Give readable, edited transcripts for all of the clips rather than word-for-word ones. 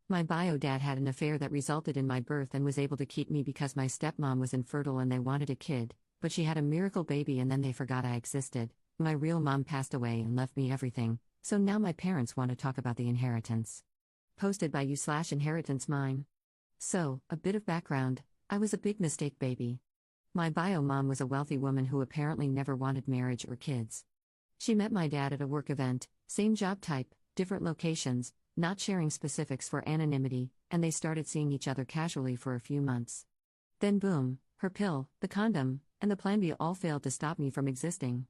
My bio dad had an affair that resulted in my birth and was able to keep me because my stepmom was infertile and they wanted a kid, but she had a miracle baby and then they forgot I existed. My real mom passed away and left me everything, so now my parents want to talk about the inheritance. Posted by you/inheritance mime. So, a bit of background: I was a big mistake baby. My bio mom was a wealthy woman who apparently never wanted marriage or kids. She met my dad at a work event, same job type, different locations, not sharing specifics for anonymity, and they started seeing each other casually for a few months. Then boom, her pill, the condom, and the plan B all failed to stop me from existing.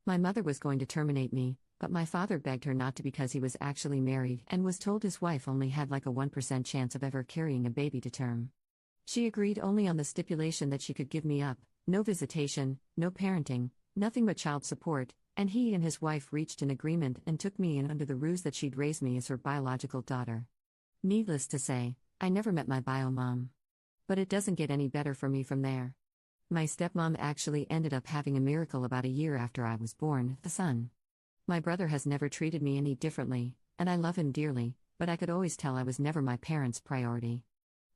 My mother was going to terminate me, but my father begged her not to because he was actually married and was told his wife only had like a 1% chance of ever carrying a baby to term. She agreed only on the stipulation that she could give me up, no visitation, no parenting, nothing but child support, and he and his wife reached an agreement and took me in under the ruse that she'd raise me as her biological daughter. Needless to say, I never met my bio mom. But it doesn't get any better for me from there. My stepmom actually ended up having a miracle about a year after I was born, a son. My brother has never treated me any differently, and I love him dearly, but I could always tell I was never my parents' priority.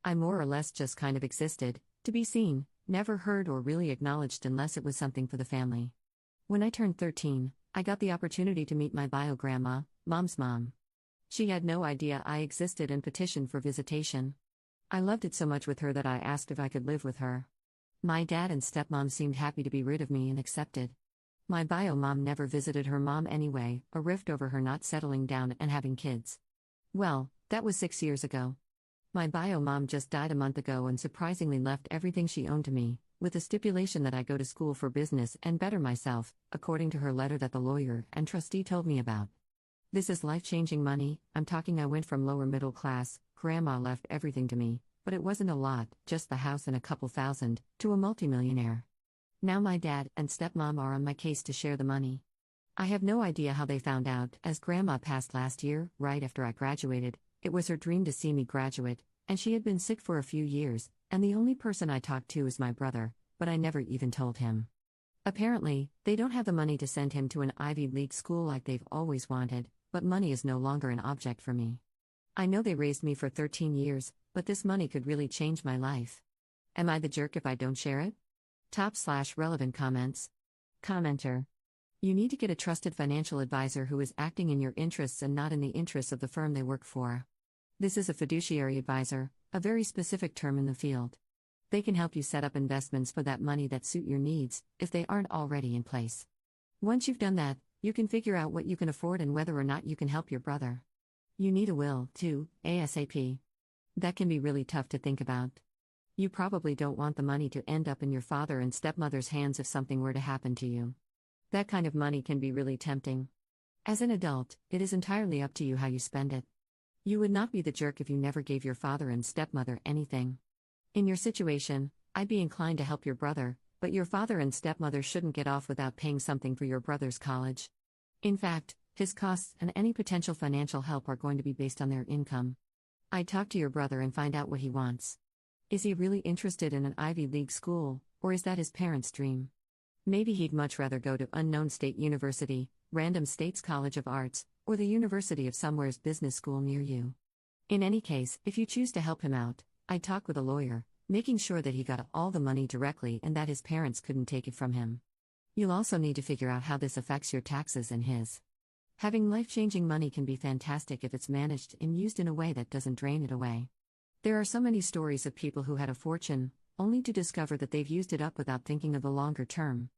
I more or less just kind of existed, to be seen, never heard or really acknowledged unless it was something for the family. When I turned 13, I got the opportunity to meet my bio grandma, mom's mom. She had no idea I existed and petitioned for visitation. I loved it so much with her that I asked if I could live with her. My dad and stepmom seemed happy to be rid of me and accepted. My bio mom never visited her mom anyway, a rift over her not settling down and having kids. Well, that was 6 years ago. My bio mom just died a month ago and surprisingly left everything she owned to me, with the stipulation that I go to school for business and better myself, according to her letter that the lawyer and trustee told me about. This is life-changing money. I went from lower middle class, grandma left everything to me, but it wasn't a lot, just the house and a couple thousand, to a multimillionaire. Now my dad and stepmom are on my case to share the money. I have no idea how they found out, as grandma passed last year, right after I graduated. It was her dream to see me graduate, and she had been sick for a few years, and the only person I talked to is my brother, but I never even told him. Apparently, they don't have the money to send him to an Ivy League school like they've always wanted, but money is no longer an object for me. I know they raised me for 13 years, but this money could really change my life. Am I the jerk if I don't share it? Top/relevant comments. Commenter. You need to get a trusted financial advisor who is acting in your interests and not in the interests of the firm they work for. This is a fiduciary advisor, a very specific term in the field. They can help you set up investments for that money that suit your needs, if they aren't already in place. Once you've done that, you can figure out what you can afford and whether or not you can help your brother. You need a will, too, ASAP. That can be really tough to think about. You probably don't want the money to end up in your father and stepmother's hands if something were to happen to you. That kind of money can be really tempting. As an adult, it is entirely up to you how you spend it. You would not be the jerk if you never gave your father and stepmother anything. In your situation, I'd be inclined to help your brother, but your father and stepmother shouldn't get off without paying something for your brother's college. In fact, his costs and any potential financial help are going to be based on their income. I'd talk to your brother and find out what he wants. Is he really interested in an Ivy League school, or is that his parents' dream? Maybe he'd much rather go to unknown state university, random state's college of arts, or the university of somewhere's business school near you. In any case, if you choose to help him out, I'd talk with a lawyer, making sure that he got all the money directly and that his parents couldn't take it from him. You'll also need to figure out how this affects your taxes and his. Having life-changing money can be fantastic if it's managed and used in a way that doesn't drain it away. There are so many stories of people who had a fortune, only to discover that they've used it up without thinking of the longer term.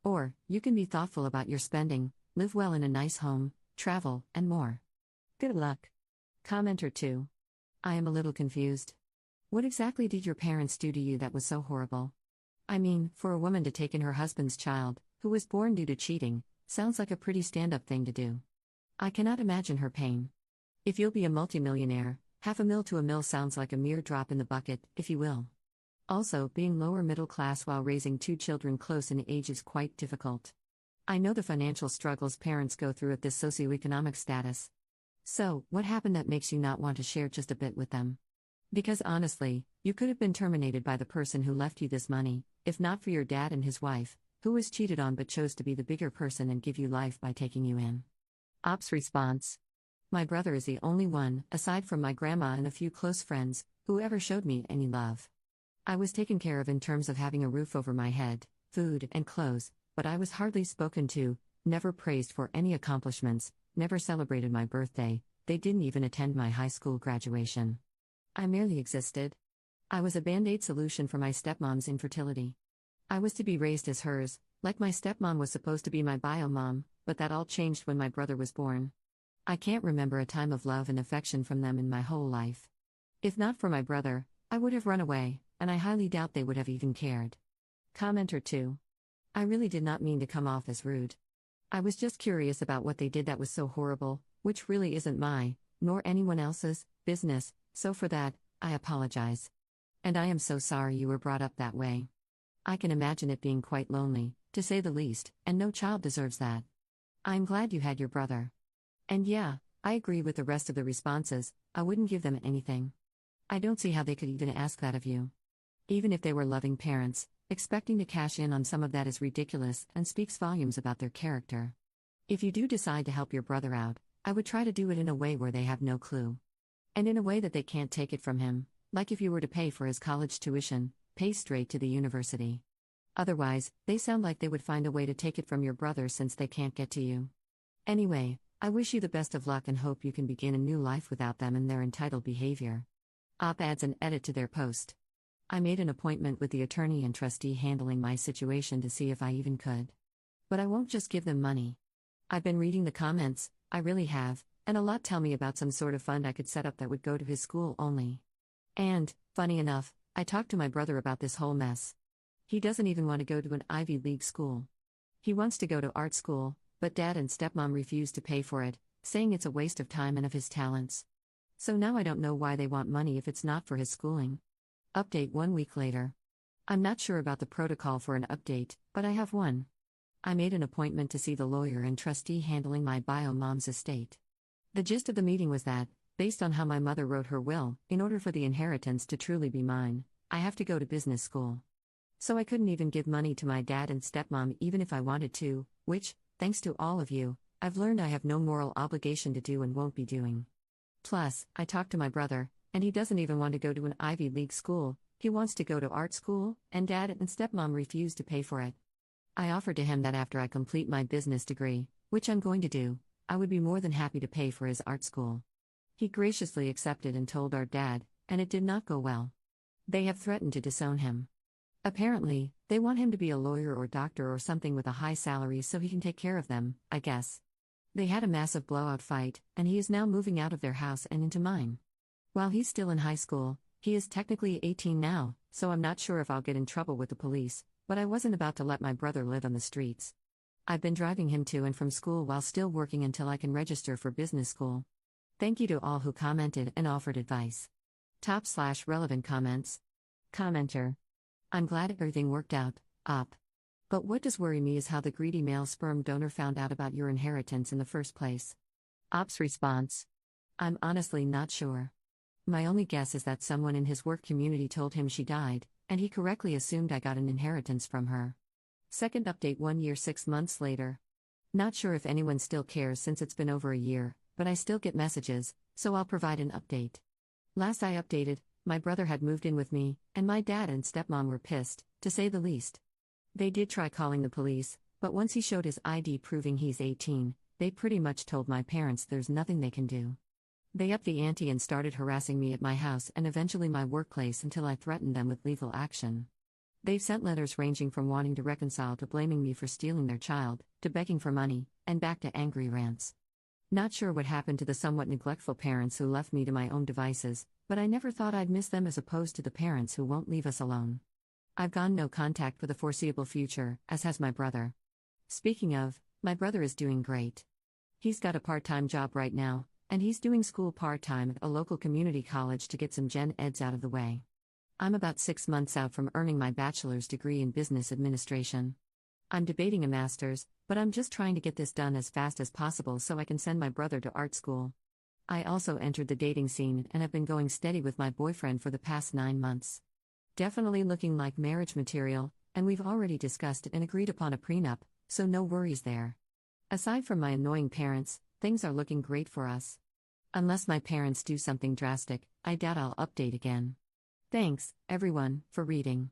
Or, you can be thoughtful about your spending, live well in a nice home, travel, and more. Good luck. Commenter 2. I am a little confused. What exactly did your parents do to you that was so horrible? I mean, for a woman to take in her husband's child, who was born due to cheating, sounds like a pretty stand-up thing to do. I cannot imagine her pain. If you'll be a multimillionaire, $500,000 to $1 million sounds like a mere drop in the bucket, if you will. Also, being lower middle class while raising 2 children close in age is quite difficult. I know the financial struggles parents go through at this socioeconomic status. So, what happened that makes you not want to share just a bit with them? Because honestly, you could have been terminated by the person who left you this money, if not for your dad and his wife, who was cheated on but chose to be the bigger person and give you life by taking you in. Ops response. My brother is the only one, aside from my grandma and a few close friends, who ever showed me any love. I was taken care of in terms of having a roof over my head, food, and clothes, but I was hardly spoken to, never praised for any accomplishments, never celebrated my birthday, they didn't even attend my high school graduation. I merely existed. I was a band-aid solution for my stepmom's infertility. I was to be raised as hers, like my stepmom was supposed to be my bio mom, but that all changed when my brother was born. I can't remember a time of love and affection from them in my whole life. If not for my brother, I would have run away, and I highly doubt they would have even cared. Commenter 2. I really did not mean to come off as rude. I was just curious about what they did that was so horrible, which really isn't my, nor anyone else's, business, so for that, I apologize. And I am so sorry you were brought up that way. I can imagine it being quite lonely, to say the least, and no child deserves that. I'm glad you had your brother. And yeah, I agree with the rest of the responses, I wouldn't give them anything. I don't see how they could even ask that of you. Even if they were loving parents, expecting to cash in on some of that is ridiculous and speaks volumes about their character. If you do decide to help your brother out, I would try to do it in a way where they have no clue. And in a way that they can't take it from him, like if you were to pay for his college tuition, pay straight to the university. Otherwise, they sound like they would find a way to take it from your brother since they can't get to you. Anyway, I wish you the best of luck and hope you can begin a new life without them and their entitled behavior. Op adds an edit to their post. I made an appointment with the attorney and trustee handling my situation to see if I even could. But I won't just give them money. I've been reading the comments, I really have, and a lot tell me about some sort of fund I could set up that would go to his school only. And, funny enough, I talked to my brother about this whole mess. He doesn't even want to go to an Ivy League school. He wants to go to art school, but dad and stepmom refuse to pay for it, saying it's a waste of time and of his talents. So now I don't know why they want money if it's not for his schooling. Update 1 week later. I'm not sure about the protocol for an update, but I have one. I made an appointment to see the lawyer and trustee handling my bio mom's estate. The gist of the meeting was that, based on how my mother wrote her will, in order for the inheritance to truly be mine, I have to go to business school. So I couldn't even give money to my dad and stepmom even if I wanted to, which, thanks to all of you, I've learned I have no moral obligation to do and won't be doing. Plus, I talked to my brother, and he doesn't even want to go to an Ivy League school, he wants to go to art school, and dad and stepmom refuse to pay for it. I offered to him that after I complete my business degree, which I'm going to do, I would be more than happy to pay for his art school. He graciously accepted and told our dad, and it did not go well. They have threatened to disown him. Apparently, they want him to be a lawyer or doctor or something with a high salary so he can take care of them, I guess. They had a massive blowout fight, and he is now moving out of their house and into mine. While he's still in high school, he is technically 18 now, so I'm not sure if I'll get in trouble with the police, but I wasn't about to let my brother live on the streets. I've been driving him to and from school while still working until I can register for business school. Thank you to all who commented and offered advice. Top/relevant comments. Commenter. I'm glad everything worked out, Op. But what does worry me is how the greedy male sperm donor found out about your inheritance in the first place. Op's response. I'm honestly not sure. My only guess is that someone in his work community told him she died, and he correctly assumed I got an inheritance from her. Second update 1 year 6 months later. Not sure if anyone still cares since it's been over a year, but I still get messages, so I'll provide an update. Last I updated, my brother had moved in with me, and my dad and stepmom were pissed, to say the least. They did try calling the police, but once he showed his ID proving he's 18, they pretty much told my parents there's nothing they can do. They upped the ante and started harassing me at my house and eventually my workplace until I threatened them with legal action. They've sent letters ranging from wanting to reconcile to blaming me for stealing their child, to begging for money, and back to angry rants. Not sure what happened to the somewhat neglectful parents who left me to my own devices, but I never thought I'd miss them as opposed to the parents who won't leave us alone. I've gone no contact for the foreseeable future, as has my brother. Speaking of, my brother is doing great. He's got a part-time job right now, and he's doing school part-time at a local community college to get some gen eds out of the way. I'm about 6 months out from earning my bachelor's degree in business administration. I'm debating a master's, but I'm just trying to get this done as fast as possible so I can send my brother to art school. I also entered the dating scene and have been going steady with my boyfriend for the past 9 months. Definitely looking like marriage material, and we've already discussed and agreed upon a prenup, so no worries there. Aside from my annoying parents, things are looking great for us. Unless my parents do something drastic, I doubt I'll update again. Thanks, everyone, for reading.